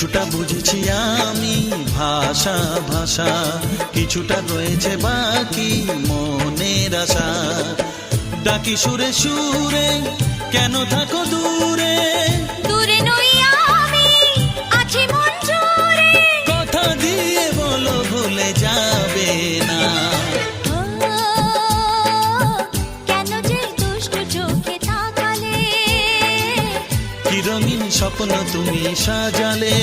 কিছুটা বুঝেছি আমি ভাষা ভাষা, কিছুটা রয়েছে বাকি মনের আশা। ডাকি সুরে সুরে কেন থাকো দূরে, দূরে নই আমি আছি মন জুড়ে। কথা দিয়ে বলো ভুলে যাবে না। কেন যে দুষ্ট চোখে তাকালে, কি রঙিন স্বপ্ন তুমি সাজালে।